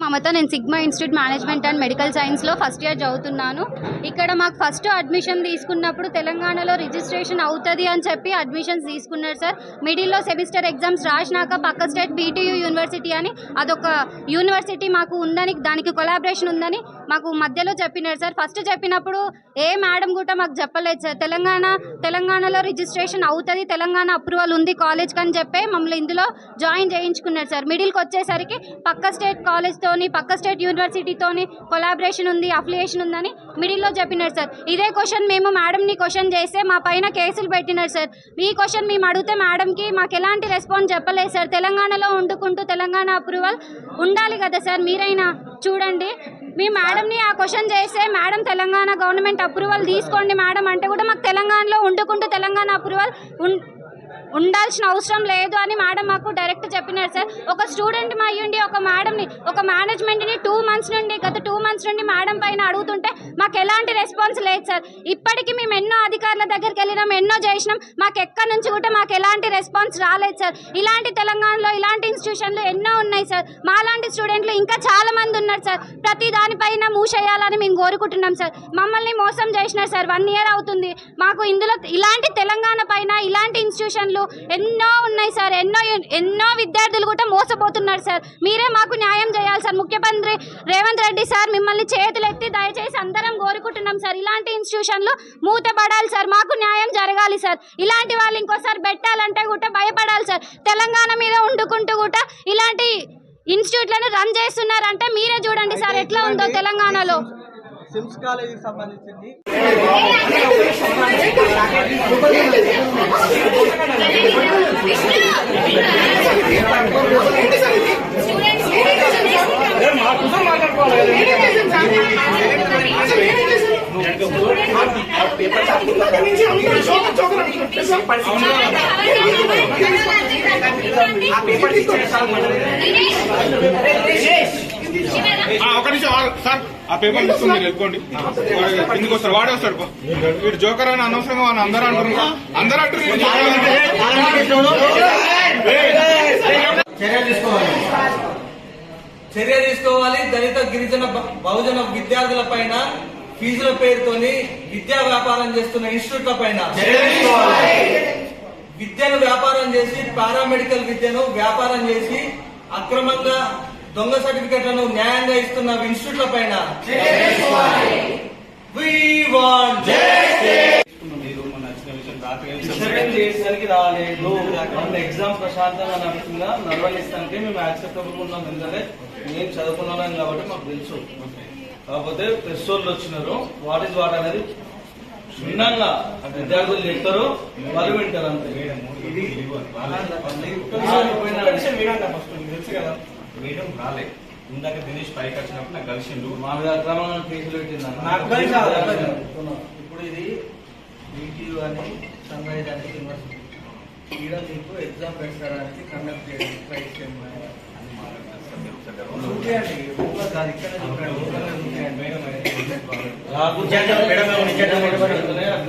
మమత, నేను sigma institute management and medical సైన్స్లో first year చదువుతున్నాను. ఇక్కడ మాకు ఫస్ట్ అడ్మిషన్ తీసుకున్నప్పుడు తెలంగాణలో రిజిస్ట్రేషన్ అవుతుంది అని చెప్పి అడ్మిషన్స్ తీసుకున్నారు సార్. మిడిల్లో సెమిస్టర్ ఎగ్జామ్స్ రాసినాక పక్క స్టేట్ బీటీయూ యూనివర్సిటీ అని అదొక యూనివర్సిటీ మాకు ఉందని, దానికి కొలాబరేషన్ ఉందని మాకు మధ్యలో చెప్పినారు సార్. ఫస్ట్ చెప్పినప్పుడు ఏ మేడం కూడా మాకు చెప్పలేదు సార్. తెలంగాణలో రిజిస్ట్రేషన్ అవుతుంది, తెలంగాణ అప్రూవల్ ఉంది కాలేజ్కి అని చెప్పి మమ్మల్ని ఇందులో జాయిన్ చేయించుకున్నారు సార్. మిడిల్కి వచ్చేసరికి పక్క స్టేట్ కాలేజ్తోని, పక్క స్టేట్ యూనివర్సిటీతోని కొలాబరేషన్ ఉంది, అఫిలియేషన్ ఉందని మిడిల్లో చెప్పినారు సార్. ఇదే క్వశ్చన్ మేము మేడంని క్వశ్చన్ చేస్తే మా పైన కేసులు పెట్టినారు సార్. ఈ క్వశ్చన్ మేము అడిగితే మేడంకి మాకు ఎలాంటి రెస్పాన్స్ చెప్పలేదు సార్. తెలంగాణలో వండుకుంటూ తెలంగాణ అప్రూవల్ ఉండాలి కదా సార్, మీరైనా చూడండి. మీ మేడంని ఆ క్వశ్చన్ చేస్తే మేడం తెలంగాణ గవర్నమెంట్ అప్రూవల్ తీసుకోండి మేడం అంటే కూడా మాకు తెలంగాణలో వండుకుంటూ తెలంగాణ అప్రూవల్ ఉండాల్సిన అవసరం లేదు అని మేడం మాకు డైరెక్ట్ చెప్పినారు సార్. ఒక స్టూడెంట్ మా అయ్యుండి ఒక మేడంని, ఒక మేనేజ్మెంట్ని 2 months నుండి, గత 2 months నుండి మేడం పైన అడుగుతుంటే మాకు ఎలాంటి రెస్పాన్స్ లేదు సార్. ఇప్పటికీ మేము ఎన్నో అధికారుల దగ్గరికి వెళ్ళినాం, ఎన్నో చేసినాం, మాకు ఎక్కడి నుంచి కూడా మాకు ఎలాంటి రెస్పాన్స్ రాలేదు సార్. ఇలాంటి తెలంగాణలో ఇలాంటి ఇన్స్టిట్యూషన్లు ఎన్నో ఉన్నాయి సార్. మాలాంటి స్టూడెంట్లు ఇంకా చాలా మంది ఉన్నారు సార్. ప్రతి దానిపైన మూసేయాలని మేము కోరుకుంటున్నాం సార్. మమ్మల్ని మోసం చేసినారు సార్. 1 year అవుతుంది మాకు. ఇందులో ఇలాంటి తెలంగాణ పైన ఇలాంటి ఇన్స్టిట్యూషన్లు ఎన్నో ఉన్నాయి సార్. ఎన్నో విద్యార్థులు కూడా మోసపోతున్నారు సార్. మీరే మాకు న్యాయం చేయాలి సార్. ముఖ్యమంత్రి రేవంత్ రెడ్డి సార్, మిమ్మల్ని చేతులెత్తి దయచేసి అందరం కోరుకుంటున్నాం సార్. ఇలాంటి ఇన్స్టిట్యూషన్లు మూతపడాలి సార్. మాకు న్యాయం జరగాలి సార్. ఇలాంటి వాళ్ళు ఇంకోసారి పెట్టాలంటే కూడా భయపడాలి సార్. తెలంగాణ మీద వండుకుంటూ కూడా ఇలాంటి ఇన్స్టిట్యూట్లను రన్ చేస్తున్నారంటే మీరే చూడండి సార్ ఎట్లా ఉందో తెలంగాణలో. సిమ్స్ కాలేజీకి సంబంధించింది ఒక నిమిషం సార్, ఆ పేపర్ తీసుకుని మీరు వెళ్ళుకోండి. ఎందుకు వస్తారు? వాడే వస్తాడు. వీడు జోకర్ అని అనవసరంగా వాళ్ళు అందరూ అంటున్నారు. చర్య తీసుకోవాలి. దళిత, గిరిజన, బహుజన విద్యార్థుల పైన ఫీజుల పేరుతోని విద్యా వ్యాపారం చేస్తున్న ఇన్స్టిట్యూట్ల పైన విద్యను వ్యాపారం చేసి, పారామెడికల్ విద్యను వ్యాపారం చేసి అక్రమంగా దొంగ సర్టిఫికెట్లను న్యాయంగా ఇస్తున్న ఇన్స్టిట్యూట్ల పైన చేయడానికి రాలేదు. ఎగ్జామ్ ప్రశాంతంగా నడుస్తుందా నిర్వహిస్తానికి మేము యాక్సెప్టబుల్ ఉన్నాం. ఎందుకంటే మేము చదువుకున్నాం కాబట్టి మాకు తెలుసు. కాకపోతే ప్రెస్ వాళ్ళు వచ్చినారు, వాట్ ఈజ్ వాట్ అనేది క్షుణ్ణంగా విద్యార్థులు చెప్తారు, వాళ్ళు వింటారు అంతే. తెలుసు కదా మేడం రాలే. ఇందాక దినేష్ పైకి వచ్చినప్పుడు నాకు కలిసిండు. మా మీద అక్రమంగా కేసులు పెట్టింది. ఇప్పుడు ఇది బీటీయూ అని సన్ రైజ్ అని యూనివర్సిటీ ఇక్కడ మీకు ఎగ్జామ్ పెట్టడానికి కండక్ట్ చేయండి. ప్రైస్